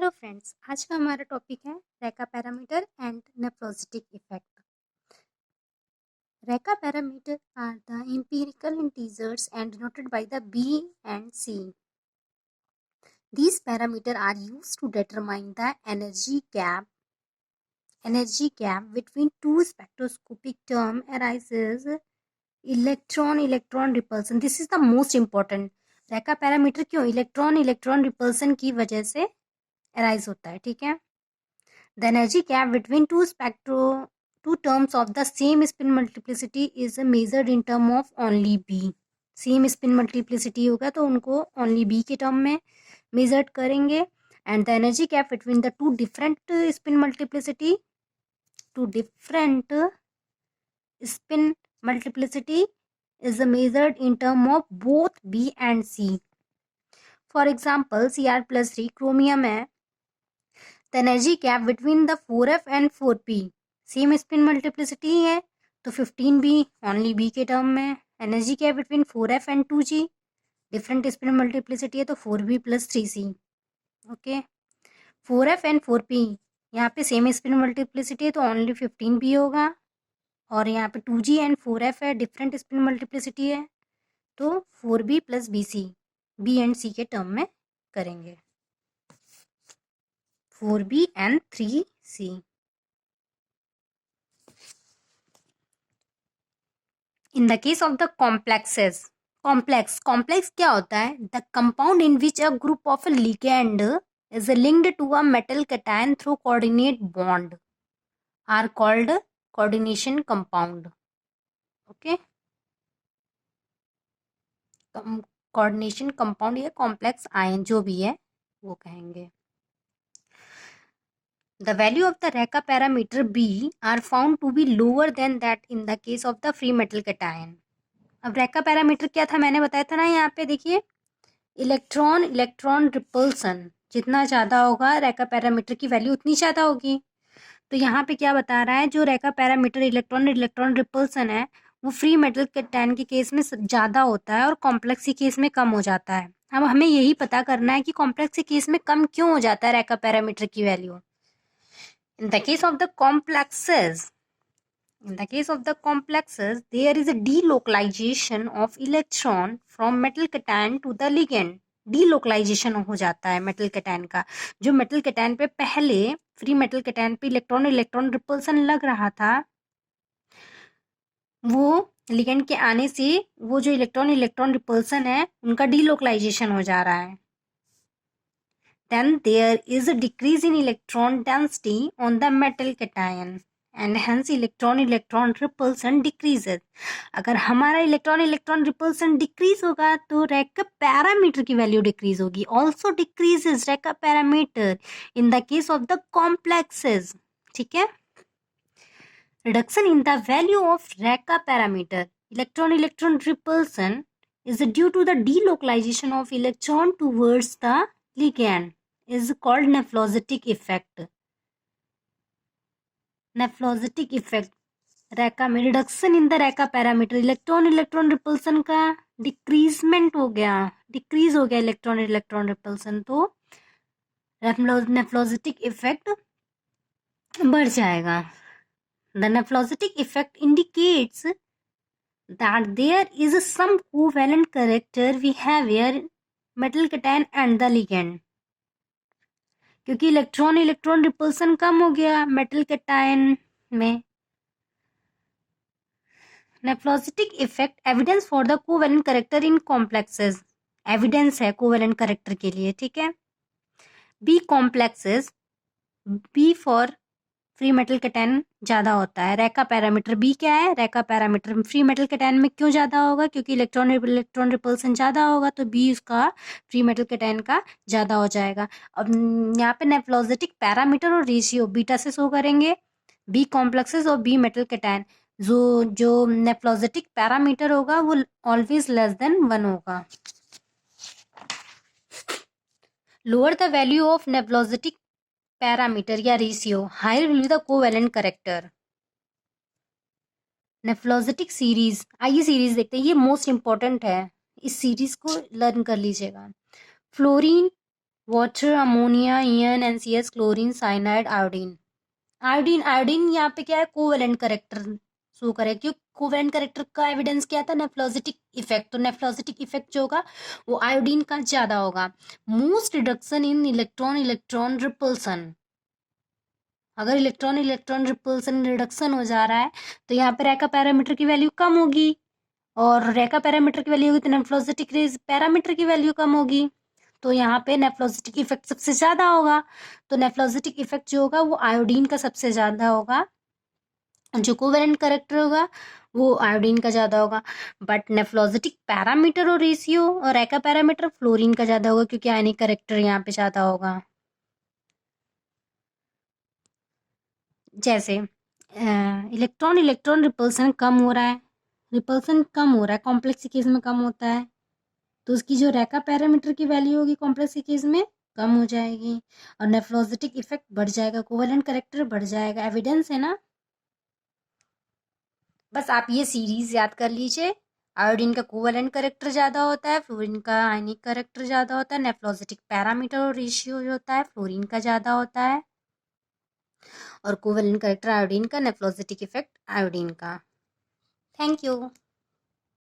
Hello friends, आज का हमारा टॉपिक है Racah parameter and nephelauxetic effect. Racah parameter are the empirical integers and denoted by the B and C. These parameters are used to determine the energy gap between two spectroscopic term arises electron repulsion. This is the most important. Racah parameter क्यों electron repulsion की वजह से arise होता है, ठीक है। The energy gap between two terms of the same spin multiplicity is measured in term of only B. Same spin multiplicity होगा तो उनको only B के टर्म में मेजर्ड करेंगे। And the energy gap between the two different spin multiplicity is measured in term of both B and C. For example, Cr plus 3 chromium है, the energy gap between the 4f and 4p same spin multiplicity है तो 15b only b के term में। Energy gap between 4f and 2g different spin multiplicity है तो 4b plus 3c। Okay, 4f and 4p यहाँ पे same spin multiplicity है तो ओनली 15b होगा, और यहाँ पे 2g एंड 4f है, डिफरेंट स्पिन मल्टीप्लिसिटी है तो 4b plus bc b and c के टर्म में करेंगे। 4b and 3c. In the case of the complexes, complex क्या होता है? The compound in which a group of a ligand is linked to a metal cation through coordinate bond are called coordination compound. Okay, coordination compound या complex ion जो भी है वो कहेंगे। The value of the Reka parameter B are found to be lower than that in the case of the free metal cation. अब रेका parameter क्या था, मैंने बताया था ना, यहाँ पे देखिए इलेक्ट्रॉन रिपल्सन जितना ज़्यादा होगा रेका पैरामीटर की वैल्यू उतनी ज़्यादा होगी। तो यहाँ पे क्या बता रहा है, जो रेका पैरामीटर इलेक्ट्रॉन रिपल्सन है वो फ्री मेटल कैटायन के केस में ज़्यादा होता है और कॉम्प्लेक्स के केस में कम हो जाता है। अब हमें यही पता करना है कि कॉम्प्लेक्स के केस में कम क्यों हो जाता है रेका पैरामीटर की value. In the case of the complexes, there is a delocalization of electron from metal cation to the ligand. Delocalisation हो जाता है मेटल कैटायन का। जो मेटल कैटायन पे पहले फ्री मेटल कैटायन पे इलेक्ट्रॉन रिपल्सन लग रहा था, वो लिगेंड के आने से वो जो इलेक्ट्रॉन रिपल्सन है उनका डीलोकलाइजेशन हो जा रहा है। Then there is a decrease in electron density on the metal cation and hence electron repulsion decreases. अगर हमारा इलेक्ट्रॉन रिपल्सन डिक्रीज होगा तो रेका पैरामीटर की वैल्यू डिक्रीज होगी। Also decreases Racah parameter in the case of the complexes, ठीक है। Reduction in the value of Racah parameter electron repulsion is due to the delocalization of electron towards the ligand is called nephrositic effect. Nephrositic effect Racah में reduction in the Racah parameter electron repulsion का decrease हो गया electron repulsion, तो nephelauxetic effect बढ़ जाएगा। The nephelauxetic effect indicates that there is some covalent character behavior metal cation and the ligand, क्योंकि electron repulsion कम हो गया मेटल कैटायन में। Nephelauxetic effect evidence for the covalent character in complexes, evidence है covalent character के लिए, ठीक है। B complexes, B for free metal cation ज़्यादा होता है। रेका पैरामीटर बी क्या है, Racah parameter free metal cation में क्यों ज़्यादा होगा, क्योंकि इलेक्ट्रॉन रिपल्सन ज़्यादा होगा तो बी उसका फ्री मेटल कैटायन का ज़्यादा हो जाएगा। अब यहाँ पे नेफ्रोसिटिक पैरामीटर और रेशियो बीटा से शो करेंगे, बी कॉम्प्लेक्सेस और बी मेटल कैटायन। जो नेफ्रोसिटिक पैरामीटर होगा वो ऑलवेज लेस देन 1 होगा। Lower the value of nephelauxetic parameter या ratio, higher will be the covalent character. Nephelauxetic series, आइए सीरीज देखते हैं, ये मोस्ट इंपॉर्टेंट है, इस सीरीज को लर्न कर लीजिएगा। Fluorine water, ammonia, EN, NCS, chlorine, cyanide, iodine. Iodine iodine यहाँ पे क्या है, कोवेलेंट करेक्टर शो करे, क्योंकि कोवेलेंट करेक्टर का एविडेंस क्या था, नेफ्रोलिटिक इफेक्ट। तो नेफ्रोलिटिक इफेक्ट जो होगा वो आयोडीन का ज्यादा होगा। Most reduction in electron electron repulsion, अगर इलेक्ट्रॉन इलेक्ट्रॉन रिपल्सन रिडक्शन हो जा रहा है तो यहाँ पे रैका पैरामीटर की वैल्यू कम होगी, और रैका पैरामीटर की वैल्यू होगी तो नेफ्रोलिटिक पैरामीटर की वैल्यू कम होगी। तो यहाँ पे नेफ्रोलिटिक इफेक्ट सबसे ज्यादा होगा। तो नेफ्रोलिटिक इफेक्ट जो होगा वो आयोडीन का सबसे ज्यादा होगा, जो कोवेलेंट करेक्टर होगा वो आयोडीन का ज्यादा होगा। बट नेफ्रोलिटिक पैरामीटर और रेशियो और रैका पैरामीटर फ्लोरीन का ज्यादा होगा, क्योंकि आयनिक करेक्टर यहाँ पे ज्यादा होगा। जैसे इलेक्ट्रॉन इलेक्ट्रॉन रिपल्सन कम हो रहा है, रिपल्सन कम हो रहा है, कॉम्प्लेक्स केस में कम होता है, तो उसकी जो रैका पैरामीटर की वैल्यू होगी कॉम्प्लेक्स केस में कम हो जाएगी, और नेफ्रोलिटिक इफेक्ट बढ़ जाएगा, कोवेलेंट करेक्टर बढ़ जाएगा। एविडेंस है ना। बस आप ये सीरीज याद कर लीजिए। आयोडीन का कोवेलेंट करेक्टर ज़्यादा होता है, फ्लोरीन का आयनिक करेक्टर ज़्यादा होता है, नेफ्रोलिटिक पैरामीटर और रेशियो जो होता है फ्लोरीन का ज़्यादा होता है, और कोवेलेंट करेक्टर आयोडीन का, नेफ्रोलिटिक इफेक्ट आयोडीन का। Thank you.